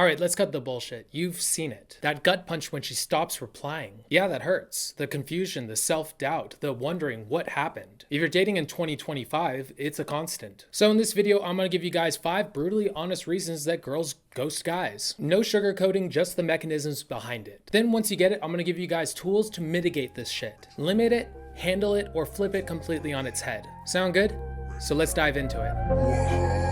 All right, let's cut the bullshit. You've seen it. That gut punch when she stops replying. Yeah, that hurts. The confusion, the self-doubt, the wondering what happened. If you're dating in 2025, it's a constant. So in this video, I'm gonna give you guys 5 brutally honest reasons that girls ghost guys. No sugarcoating, just the mechanisms behind it. Then once you get it, I'm gonna give you guys tools to mitigate this shit. Limit it, handle it, or flip it completely on its head. Sound good? So let's dive into it.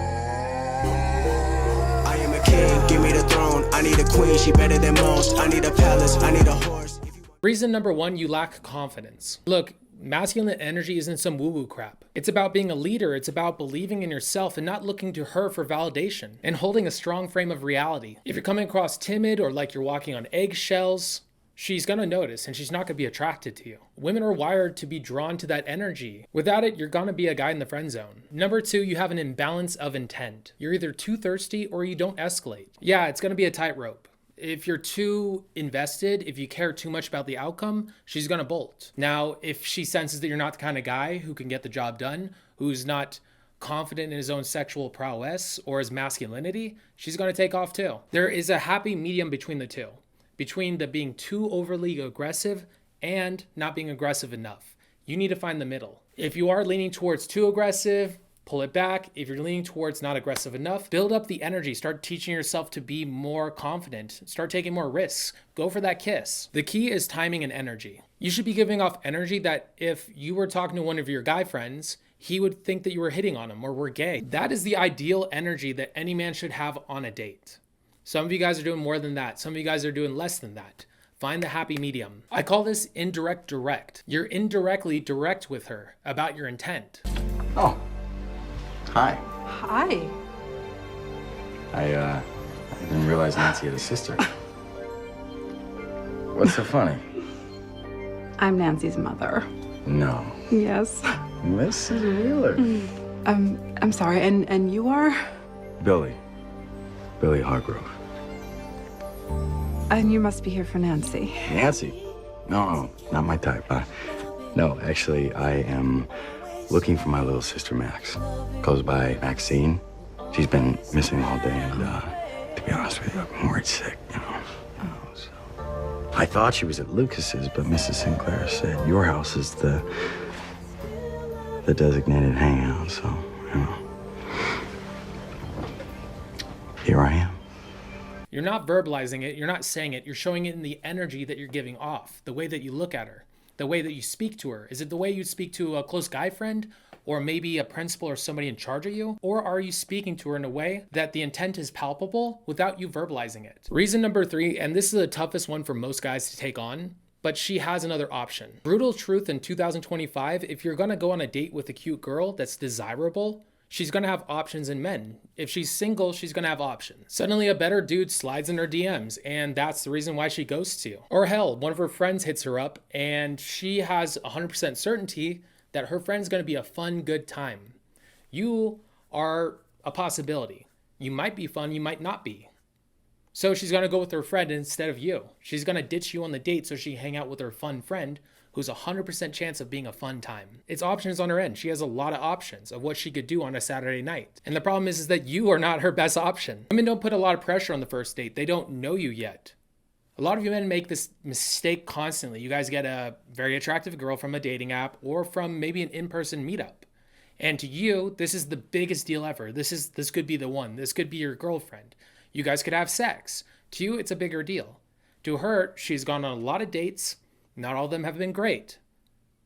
King, give me the throne. I need a queen, she better than most. I need a palace, I need a horse. Reason number 1, you lack confidence. Look, masculine energy isn't some woo-woo crap. It's about being a leader. It's about believing in yourself and not looking to her for validation and holding a strong frame of reality. If you're coming across timid or like you're walking on eggshells, she's gonna notice and she's not gonna be attracted to you. Women are wired to be drawn to that energy. Without it, you're gonna be a guy in the friend zone. Number 2, you have an imbalance of intent. You're either too thirsty or you don't escalate. Yeah, it's gonna be a tightrope. If you're too invested, if you care too much about the outcome, she's gonna bolt. Now, if she senses that you're not the kind of guy who can get the job done, who's not confident in his own sexual prowess or his masculinity, she's gonna take off too. There is a happy medium between the two. Between the being too overly aggressive and not being aggressive enough. You need to find the middle. If you are leaning towards too aggressive, pull it back. If you're leaning towards not aggressive enough, build up the energy. Start teaching yourself to be more confident. Start taking more risks. Go for that kiss. The key is timing and energy. You should be giving off energy that if you were talking to one of your guy friends, he would think that you were hitting on him or were gay. That is the ideal energy that any man should have on a date. Some of you guys are doing more than that. Some of you guys are doing less than that. Find the happy medium. I call this indirect direct. You're indirectly direct with her about your intent. Oh, hi. Hi. I didn't realize Nancy had a sister. What's so funny? I'm Nancy's mother. No. Yes. Mrs. Wheeler. I'm sorry, and you are? Billy Hargrove. And you must be here for Nancy. Nancy? No, not my type. No, actually, I am looking for my little sister Max. Goes by Maxine. She's been missing all day, and to be honest with you, I'm worried sick, you know. Oh, so. I thought she was at Lucas's, but Mrs. Sinclair said your house is the designated hangout, so, you know. Here I am. You're not verbalizing it, you're not saying it, you're showing it in the energy that you're giving off, the way that you look at her, the way that you speak to her. Is it the way you speak to a close guy friend, or maybe a principal or somebody in charge of you? Or are you speaking to her in a way that the intent is palpable without you verbalizing it? Reason number 3, and this is the toughest one for most guys to take on, but she has another option. Brutal truth in 2025, if you're gonna go on a date with a cute girl that's desirable, she's gonna have options in men. If she's single, she's gonna have options. Suddenly a better dude slides in her DMs, and that's the reason why she ghosts you. Or hell, one of her friends hits her up, and she has 100% certainty that her friend's gonna be a fun, good time. You are a possibility. You might be fun, you might not be. So she's gonna go with her friend instead of you. She's gonna ditch you on the date so she can hang out with her fun friend who's 100% chance of being a fun time. It's options on her end. She has a lot of options of what she could do on a Saturday night. And the problem is that you are not her best option. Women don't put a lot of pressure on the first date. They don't know you yet. A lot of you men make this mistake constantly. You guys get a very attractive girl from a dating app or from maybe an in-person meetup. And to you, this is the biggest deal ever. This could be the one. This could be your girlfriend. You guys could have sex. To you, it's a bigger deal. To her, she's gone on a lot of dates. Not all of them have been great.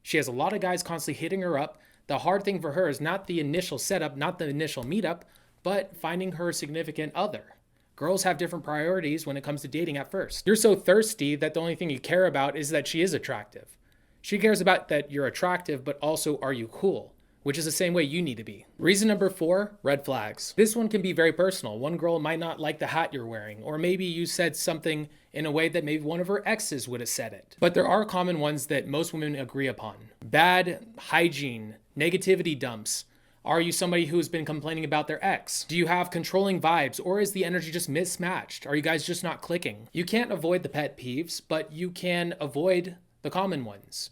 She has a lot of guys constantly hitting her up. The hard thing for her is not the initial setup, not the initial meetup, but finding her significant other. Girls have different priorities when it comes to dating at first. You're so thirsty that the only thing you care about is that she is attractive. She cares about that you're attractive, but also are you cool? Which is the same way you need to be. Reason number 4, red flags. This one can be very personal. One girl might not like the hat you're wearing, or maybe you said something in a way that maybe one of her exes would have said it. But there are common ones that most women agree upon. Bad hygiene, negativity dumps. Are you somebody who's been complaining about their ex? Do you have controlling vibes, or is the energy just mismatched? Are you guys just not clicking? You can't avoid the pet peeves, but you can avoid the common ones.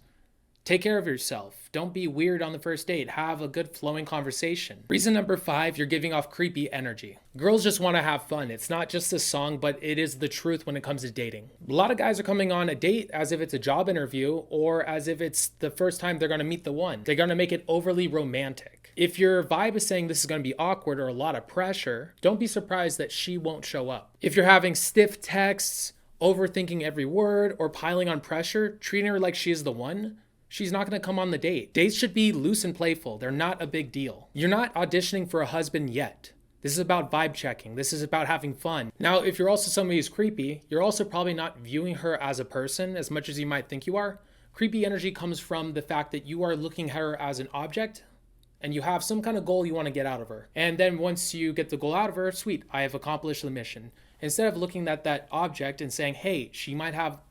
Take care of yourself. Don't be weird on the first date. Have a good flowing conversation. Reason number 5, you're giving off creepy energy. Girls just want to have fun. It's not just a song, but it is the truth when it comes to dating. A lot of guys are coming on a date as if it's a job interview or as if it's the first time they're going to meet the one. They're going to make it overly romantic. If your vibe is saying this is going to be awkward or a lot of pressure, don't be surprised that she won't show up. If you're having stiff texts, overthinking every word, or piling on pressure, treating her like she's the one, she's not going to come on the date. Dates should be loose and playful. They're not a big deal. You're not auditioning for a husband yet. This is about vibe checking. This is about having fun. Now, if you're also somebody who's creepy, you're also probably not viewing her as a person as much as you might think you are. Creepy energy comes from the fact that you are looking at her as an object and you have some kind of goal you want to get out of her. And then once you get the goal out of her, sweet, I have accomplished the mission. Instead of looking at that object and saying, hey, she might have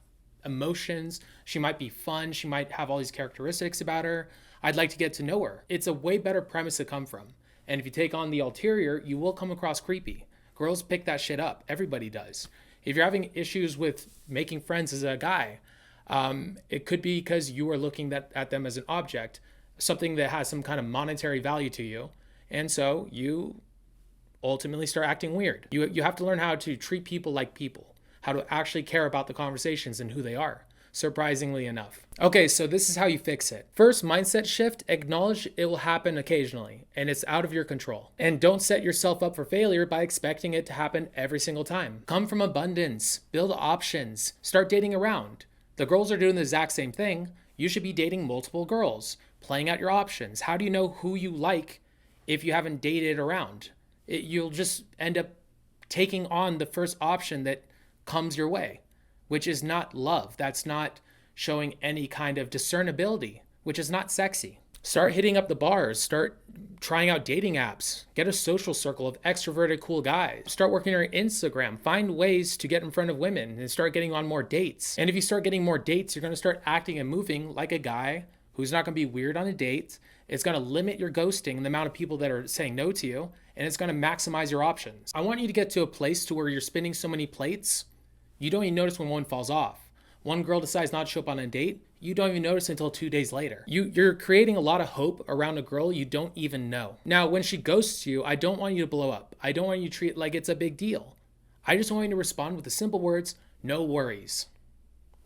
emotions, she might be fun, she might have all these characteristics about her, I'd like to get to know her. It's a way better premise to come from. And if you take on the ulterior, you will come across creepy. Girls pick that shit up. Everybody does. If you're having issues with making friends as a guy, it could be because you are looking at them as an object, something that has some kind of monetary value to you. And so you ultimately start acting weird. You have to learn how to treat people like people, how to actually care about the conversations and who they are, surprisingly enough. Okay, so this is how you fix it. First, mindset shift, acknowledge it will happen occasionally and it's out of your control. And don't set yourself up for failure by expecting it to happen every single time. Come from abundance, build options, start dating around. The girls are doing the exact same thing. You should be dating multiple girls, playing out your options. How do you know who you like if you haven't dated around? You'll just end up taking on the first option that comes your way, which is not love. That's not showing any kind of discernibility, which is not sexy. Start hitting up the bars, start trying out dating apps, get a social circle of extroverted cool guys, start working on your Instagram, find ways to get in front of women and start getting on more dates. And if you start getting more dates, you're going to start acting and moving like a guy who's not going to be weird on a date. It's going to limit your ghosting and the amount of people that are saying no to you, and it's going to maximize your options. I want you to get to a place to where you're spinning so many plates, you don't even notice when one falls off. One girl decides not to show up on a date, you don't even notice until 2 days later. You're creating a lot of hope around a girl you don't even know. Now, when she ghosts you, I don't want you to blow up. I don't want you to treat it like it's a big deal. I just want you to respond with the simple words, no worries.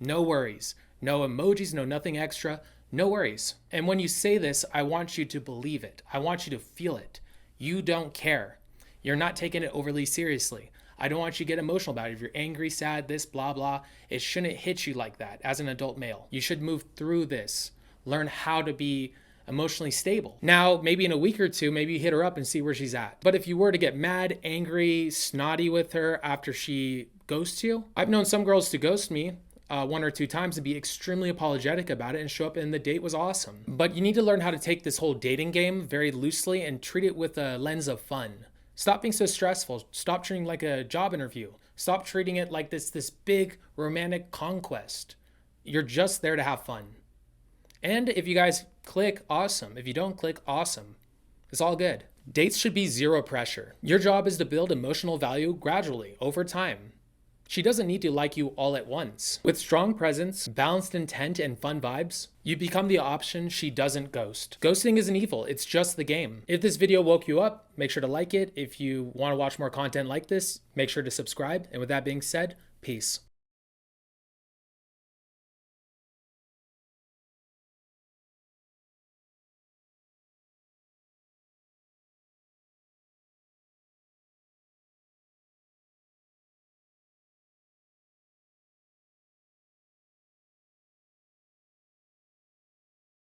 No worries. No emojis, no nothing extra. No worries. And when you say this, I want you to believe it. I want you to feel it. You don't care. You're not taking it overly seriously. I don't want you to get emotional about it. If you're angry, sad, this, blah, blah, it shouldn't hit you like that as an adult male. You should move through this. Learn how to be emotionally stable. Now, maybe in a week or two, maybe you hit her up and see where she's at. But if you were to get mad, angry, snotty with her after she ghosts you, I've known some girls to ghost me 1 or 2 times and be extremely apologetic about it and show up and the date was awesome. But you need to learn how to take this whole dating game very loosely and treat it with a lens of fun. Stop being so stressful. Stop treating it like a job interview. Stop treating it like this big romantic conquest. You're just there to have fun. And if you guys click, awesome. If you don't click, awesome. It's all good. Dates should be zero pressure. Your job is to build emotional value gradually, over time. She doesn't need to like you all at once. With strong presence, balanced intent, and fun vibes, you become the option she doesn't ghost. Ghosting isn't evil, it's just the game. If this video woke you up, make sure to like it. If you want to watch more content like this, make sure to subscribe. And with that being said, peace.